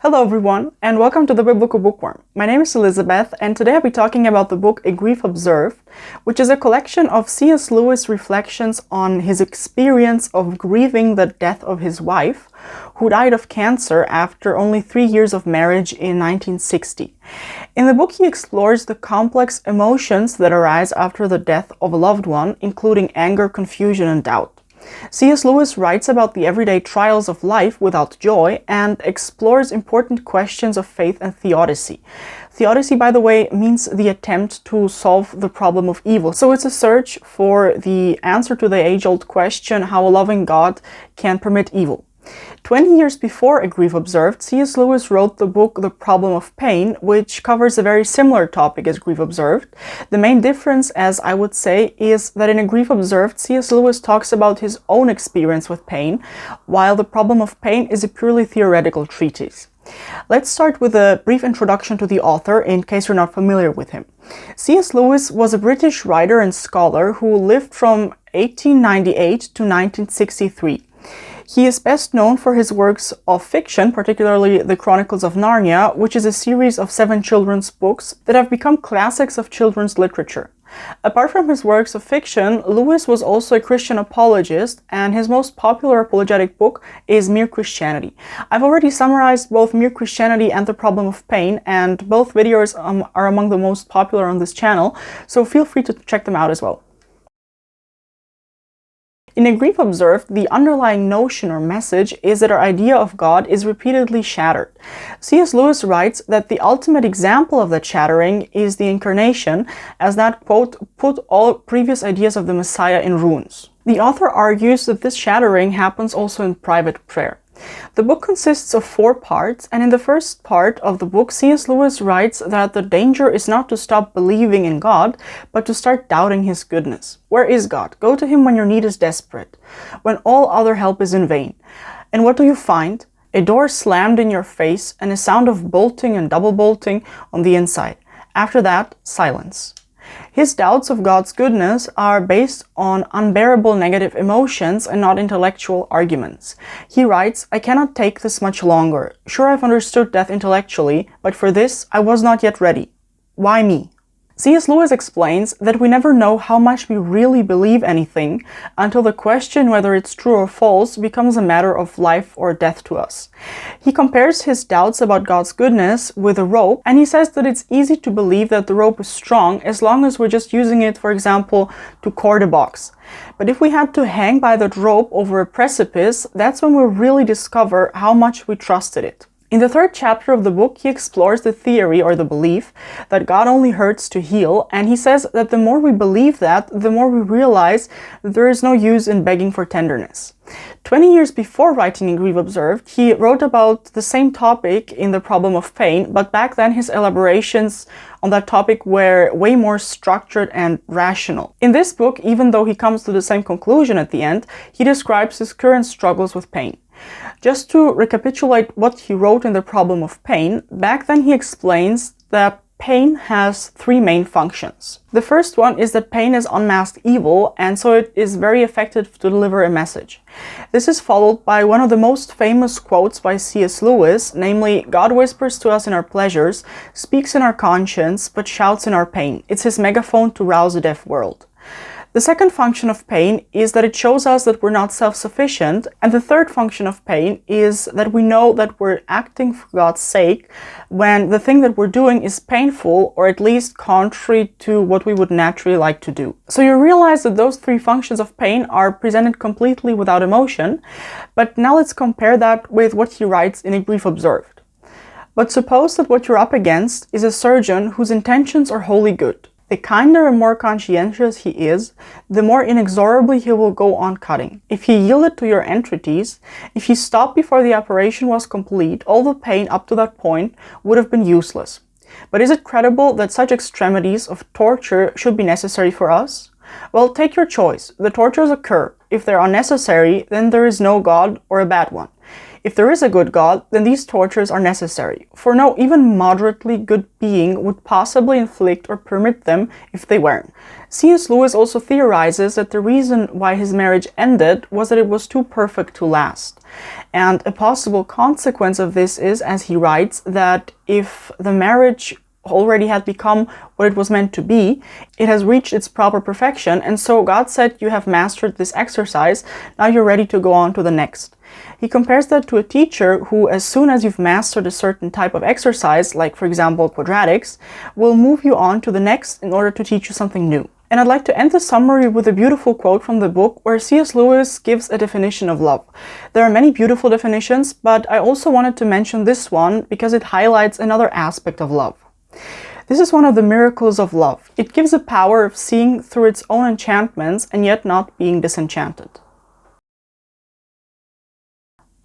Hello everyone, and welcome to the Biblical Bookworm. My name is Elizabeth, and today I'll be talking about the book A Grief Observed, which is a collection of C.S. Lewis reflections on his experience of grieving the death of his wife, who died of cancer after only 3 years of marriage in 1960. In the book, he explores the complex emotions that arise after the death of a loved one, including anger, confusion, and doubt. C.S. Lewis writes about the everyday trials of life without joy and explores important questions of faith and theodicy. Theodicy, by the way, means the attempt to solve the problem of evil. So it's a search for the answer to the age-old question how a loving God can permit evil. 20 years before A Grief Observed, C.S. Lewis wrote the book The Problem of Pain, which covers a very similar topic as Grief Observed. The main difference, as I would say, is that in A Grief Observed, C.S. Lewis talks about his own experience with pain, while The Problem of Pain is a purely theoretical treatise. Let's start with a brief introduction to the author, in case you're not familiar with him. C.S. Lewis was a British writer and scholar who lived from 1898 to 1963. He is best known for his works of fiction, particularly The Chronicles of Narnia, which is a series of 7 children's books that have become classics of children's literature. Apart from his works of fiction, Lewis was also a Christian apologist, and his most popular apologetic book is Mere Christianity. I've already summarized both Mere Christianity and The Problem of Pain, and both videos are among the most popular on this channel, so feel free to check them out as well. In A Grief Observed, the underlying notion or message is that our idea of God is repeatedly shattered. C.S. Lewis writes that the ultimate example of that shattering is the Incarnation, as that, quote, put all previous ideas of the Messiah in ruins. The author argues that this shattering happens also in private prayer. The book consists of 4 parts, and in the first part of the book, C.S. Lewis writes that the danger is not to stop believing in God, but to start doubting His goodness. Where is God? Go to Him when your need is desperate, when all other help is in vain. And what do you find? A door slammed in your face and a sound of bolting and double bolting on the inside. After that, silence. His doubts of God's goodness are based on unbearable negative emotions and not intellectual arguments. He writes, I cannot take this much longer. Sure, I've understood death intellectually, but for this I was not yet ready. Why me? C.S. Lewis explains that we never know how much we really believe anything until the question whether it's true or false becomes a matter of life or death to us. He compares his doubts about God's goodness with a rope, and he says that it's easy to believe that the rope is strong as long as we're just using it, for example, to cord a box. But if we had to hang by that rope over a precipice, that's when we'll really discover how much we trusted it. In the 3rd chapter of the book, he explores the theory or the belief that God only hurts to heal, and he says that the more we believe that, the more we realize that there is no use in begging for tenderness. 20 years before writing A Grief Observed, he wrote about the same topic in The Problem of Pain, but back then his elaborations on that topic were way more structured and rational. In this book, even though he comes to the same conclusion at the end, he describes his current struggles with pain. Just to recapitulate what he wrote in The Problem of Pain, back then he explains that pain has 3 main functions. The first one is that pain is unmasked evil, and so it is very effective to deliver a message. This is followed by one of the most famous quotes by C.S. Lewis, namely, God whispers to us in our pleasures, speaks in our conscience, but shouts in our pain. It's his megaphone to rouse a deaf world. The second function of pain is that it shows us that we're not self-sufficient, and the third function of pain is that we know that we're acting for God's sake when the thing that we're doing is painful or at least contrary to what we would naturally like to do. So you realize that those 3 functions of pain are presented completely without emotion, but now let's compare that with what he writes in A Grief Observed. But suppose that what you're up against is a surgeon whose intentions are wholly good. The kinder and more conscientious he is, the more inexorably he will go on cutting. If he yielded to your entreaties, if he stopped before the operation was complete, all the pain up to that point would have been useless. But is it credible that such extremities of torture should be necessary for us? Well, take your choice. The tortures occur. If they're unnecessary, then there is no God or a bad one. If there is a good God, then these tortures are necessary, for no even moderately good being would possibly inflict or permit them if they weren't. C.S. Lewis also theorizes that the reason why his marriage ended was that it was too perfect to last. And a possible consequence of this is, as he writes, that if the marriage already had become what it was meant to be, it has reached its proper perfection, and so God said, you have mastered this exercise, now you're ready to go on to the next. He compares that to a teacher who, as soon as you've mastered a certain type of exercise, like for example quadratics, will move you on to the next in order to teach you something new. And I'd like to end the summary with a beautiful quote from the book where C.S. Lewis gives a definition of love. There are many beautiful definitions, but I also wanted to mention this one because it highlights another aspect of love. This is one of the miracles of love. It gives a power of seeing through its own enchantments and yet not being disenchanted.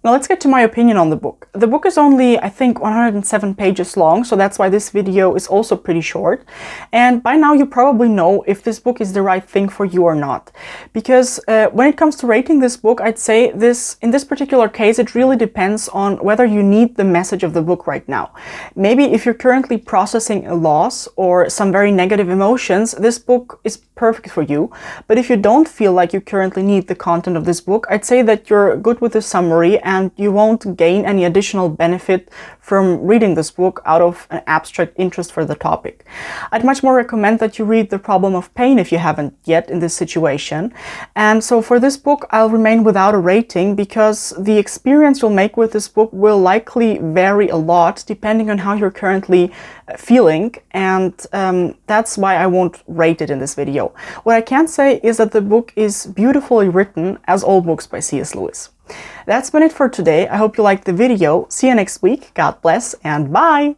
Now let's get to my opinion on the book. The book is only, I think, 107 pages long, so that's why this video is also pretty short. And by now you probably know if this book is the right thing for you or not. Because when it comes to rating this book, I'd say in this particular case, it really depends on whether you need the message of the book right now. Maybe if you're currently processing a loss or some very negative emotions, this book is perfect for you. But if you don't feel like you currently need the content of this book, I'd say that you're good with the summary and you won't gain any additional benefit from reading this book out of an abstract interest for the topic. I'd much more recommend that you read The Problem of Pain if you haven't yet in this situation. And so for this book, I'll remain without a rating because the experience you'll make with this book will likely vary a lot depending on how you're currently feeling, and that's why I won't rate it in this video. What I can say is that the book is beautifully written, as all books by C.S. Lewis. That's been it for today. I hope you liked the video. See you next week. God bless and bye!